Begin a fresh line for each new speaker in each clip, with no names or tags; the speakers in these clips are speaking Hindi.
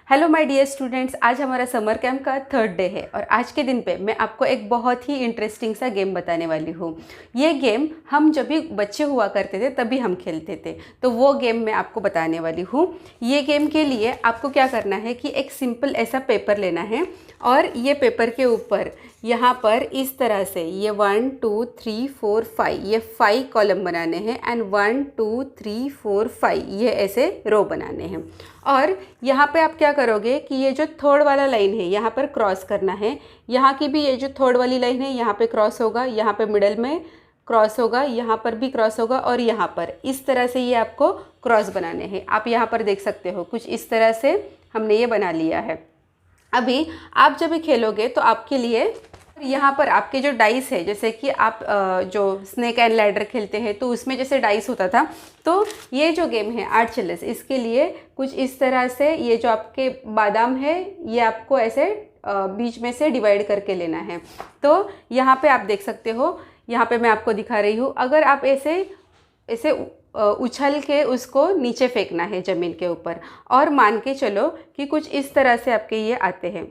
हेलो माय डियर स्टूडेंट्स, आज हमारा समर कैंप का थर्ड डे है और आज के दिन पे मैं आपको एक बहुत ही इंटरेस्टिंग सा गेम बताने वाली हूँ। ये गेम हम जब भी बच्चे हुआ करते थे तभी हम खेलते थे, तो वो गेम मैं आपको बताने वाली हूँ। ये गेम के लिए आपको क्या करना है कि एक सिंपल ऐसा पेपर लेना है और ये पेपर के ऊपर यहाँ पर इस तरह से ये 1 2 3 4 5 ये 5 कॉलम बनाने हैं एंड 1 2 3 4 5 ये ऐसे रो बनाने हैं। और यहाँ पे आप क्या करोगे कि ये जो थर्ड वाला लाइन है यहाँ पर क्रॉस करना है। यहाँ की भी ये जो थर्ड वाली लाइन है यहाँ पे क्रॉस होगा, यहाँ पे मिडल में क्रॉस होगा, यहाँ पर भी क्रॉस होगा और यहाँ पर इस तरह से ये आपको क्रॉस बनाने हैं। आप यहाँ पर देख सकते हो कुछ इस तरह से हमने ये बना लिया है। अभी आप जब भी खेलोगे तो आपके लिए यहाँ पर आपके जो डाइस है, जैसे कि आप जो स्नेक एंड लैडर खेलते हैं तो उसमें जैसे डाइस होता था, तो ये जो गेम है आर्ट चिल्लस, इसके लिए कुछ इस तरह से ये जो आपके बादाम है ये आपको ऐसे बीच में से डिवाइड करके लेना है। तो यहाँ पे आप देख सकते हो, यहाँ पे मैं आपको दिखा रही हूँ। अगर आप ऐसे ऐसे उछल के उसको नीचे फेंकना है ज़मीन के ऊपर, और मान के चलो कि कुछ इस तरह से आपके ये आते हैं,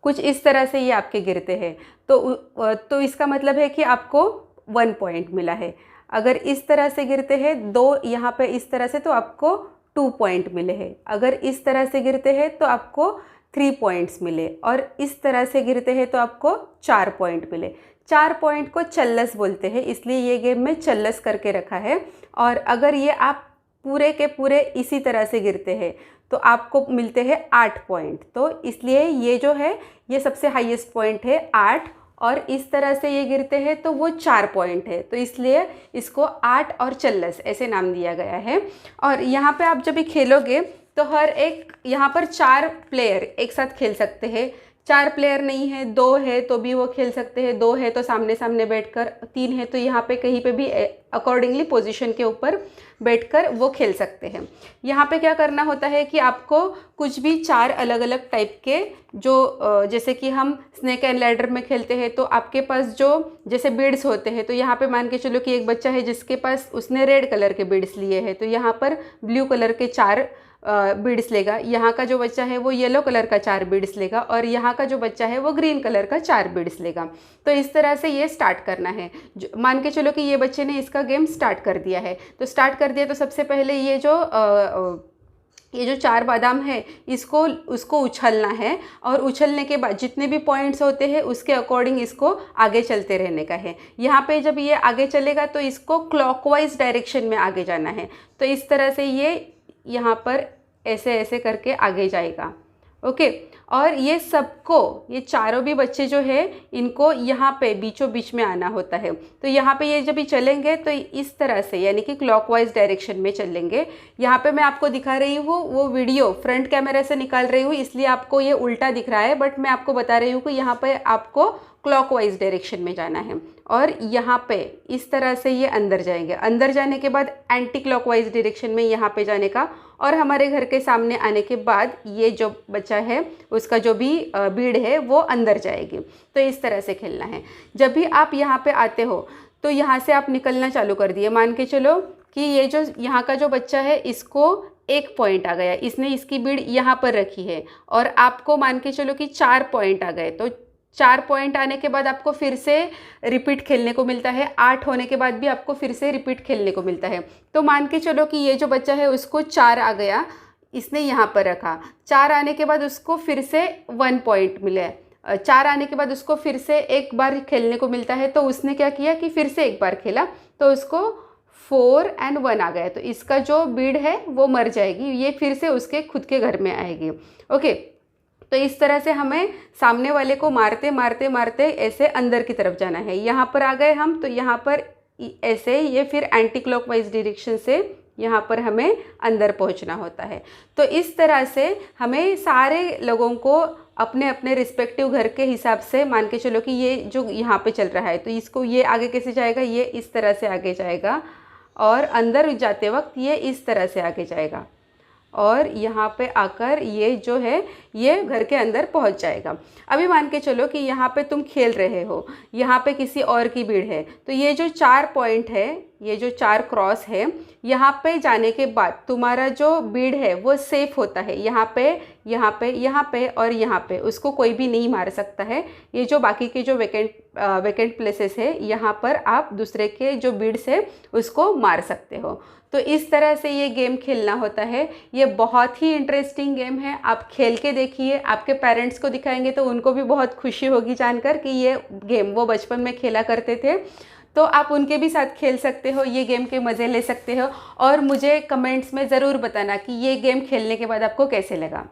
कुछ इस तरह से ये आपके गिरते हैं, तो इसका मतलब है कि आपको 1 पॉइंट मिला है। अगर इस तरह से गिरते हैं 2 यहाँ पे इस तरह से, तो आपको 2 पॉइंट मिले हैं। अगर इस तरह से गिरते हैं तो आपको 3 पॉइंट्स मिले, और इस तरह से गिरते हैं तो आपको 4 पॉइंट मिले। 4 पॉइंट को चल्लस बोलते हैं, इसलिए ये गेम में चल्लस करके रखा है। और अगर ये आप पूरे के पूरे इसी तरह से गिरते हैं तो आपको मिलते हैं 8 पॉइंट। तो इसलिए ये जो है ये सबसे हाईएस्ट पॉइंट है 8, और इस तरह से ये गिरते हैं तो वो 4 पॉइंट है, तो इसलिए इसको 8 और चल्लस ऐसे नाम दिया गया है। और यहाँ पे आप जब भी खेलोगे तो हर एक यहाँ पर 4 प्लेयर एक साथ खेल सकते हैं। 4 प्लेयर नहीं है, 2 है तो भी वो खेल सकते हैं, 2 है तो सामने सामने बैठकर, 3 है तो यहाँ पे कहीं पे भी अकॉर्डिंगली पोजीशन के ऊपर बैठकर वो खेल सकते हैं। यहाँ पे क्या करना होता है कि आपको कुछ भी 4 अलग अलग टाइप के जो जैसे कि हम स्नेक एंड लैडर में खेलते हैं तो आपके पास जो जैसे बीड्स होते हैं, तो यहाँ पे मान के चलो कि एक बच्चा है जिसके पास उसने रेड कलर के बीड्स लिए हैं, तो यहाँ पर ब्लू कलर के 4 बीड्स लेगा। यहाँ का जो बच्चा है वो येलो कलर का 4 बीड्स लेगा, और यहाँ का जो बच्चा है वो ग्रीन कलर का 4 बीड्स लेगा। तो इस तरह से ये स्टार्ट करना है। मान के चलो कि ये बच्चे ने इसका गेम स्टार्ट कर दिया है, तो स्टार्ट कर दिया तो सबसे पहले ये जो 4 बादाम है उसको उछलना है, और उछलने के बाद जितने भी पॉइंट्स होते हैं उसके अकॉर्डिंग इसको आगे चलते रहने का है। यहाँ पे जब ये आगे चलेगा तो इसको क्लॉकवाइज डायरेक्शन में आगे जाना है। तो इस तरह से ये यहाँ पर ऐसे ऐसे करके आगे जाएगा। ओके, और ये सबको, ये चारों भी बच्चे जो है इनको यहाँ पे बीचों बीच में आना होता है। तो यहाँ पे ये जब भी चलेंगे तो इस तरह से, यानी कि क्लॉकवाइज डायरेक्शन में चलेंगे। यहाँ पे मैं आपको दिखा रही हूँ, वो वीडियो फ्रंट कैमरा से निकाल रही हूँ इसलिए आपको ये उल्टा दिख रहा है, बट मैं आपको बता रही हूँ कि यहाँ पे आपको क्लॉकवाइज डायरेक्शन में जाना है। और यहाँ पे इस तरह से ये अंदर जाएंगे। अंदर जाने के बाद एंटी क्लॉकवाइज डायरेक्शन में यहाँ पे जाने का, और हमारे घर के सामने आने के बाद ये जो बच्चा है उसका जो भी बीड है वो अंदर जाएगी। तो इस तरह से खेलना है। जब भी आप यहाँ पे आते हो तो यहाँ से आप निकलना चालू कर दिए। मान के चलो कि ये जो यहाँ का जो बच्चा है इसको 1 पॉइंट आ गया, इसने इसकी बीड यहाँ पर रखी है, और आपको मान के चलो कि 4 पॉइंट आ गए। तो 4 पॉइंट आने के बाद आपको फिर से रिपीट खेलने को मिलता है। 8 होने के बाद भी आपको फिर से रिपीट खेलने को मिलता है। तो मान के चलो कि ये जो बच्चा है उसको 4 आ गया, इसने यहाँ पर रखा। 4 आने के बाद उसको फिर से 1 पॉइंट मिले। 4 आने के बाद उसको फिर से एक बार खेलने को मिलता है, तो उसने क्या किया कि फिर से एक बार खेला, तो उसको 4 और 1 आ गया। तो इसका जो बीड है वो मर जाएगी, ये फिर से उसके खुद के घर में आएगी। ओके, तो इस तरह से हमें सामने वाले को मारते मारते मारते ऐसे अंदर की तरफ जाना है। यहाँ पर आ गए हम, तो यहाँ पर ऐसे ये फिर एंटी क्लॉकवाइज डायरेक्शन से यहाँ पर हमें अंदर पहुँचना होता है। तो इस तरह से हमें सारे लोगों को अपने अपने रिस्पेक्टिव घर के हिसाब से, मान के चलो कि ये जो यहाँ पे चल रहा है तो इसको ये आगे कैसे जाएगा, ये इस तरह से आगे जाएगा, और अंदर जाते वक्त ये इस तरह से आगे जाएगा, और यहाँ पे आकर ये जो है ये घर के अंदर पहुँच जाएगा। अभी मान के चलो कि यहाँ पे तुम खेल रहे हो, यहाँ पे किसी और की भीड़ है, तो ये जो 4 पॉइंट है ये जो 4 क्रॉस है, यहाँ पे जाने के बाद तुम्हारा जो बीड है वो सेफ होता है। यहाँ पे, यहाँ पे, यहाँ पे और यहाँ पे उसको कोई भी नहीं मार सकता है। ये जो बाकी के जो वेकेंट प्लेसेस है, यहाँ पर आप दूसरे के जो बीड्स है उसको मार सकते हो। तो इस तरह से ये गेम खेलना होता है। ये बहुत ही इंटरेस्टिंग गेम है, आप खेल के देखिए। आपके पेरेंट्स को दिखाएंगे तो उनको भी बहुत खुशी होगी जानकर कि ये गेम वो बचपन में खेला करते थे। तो आप उनके भी साथ खेल सकते हो, ये गेम के मज़े ले सकते हो। और मुझे कमेंट्स में ज़रूर बताना कि ये गेम खेलने के बाद आपको कैसे लगा।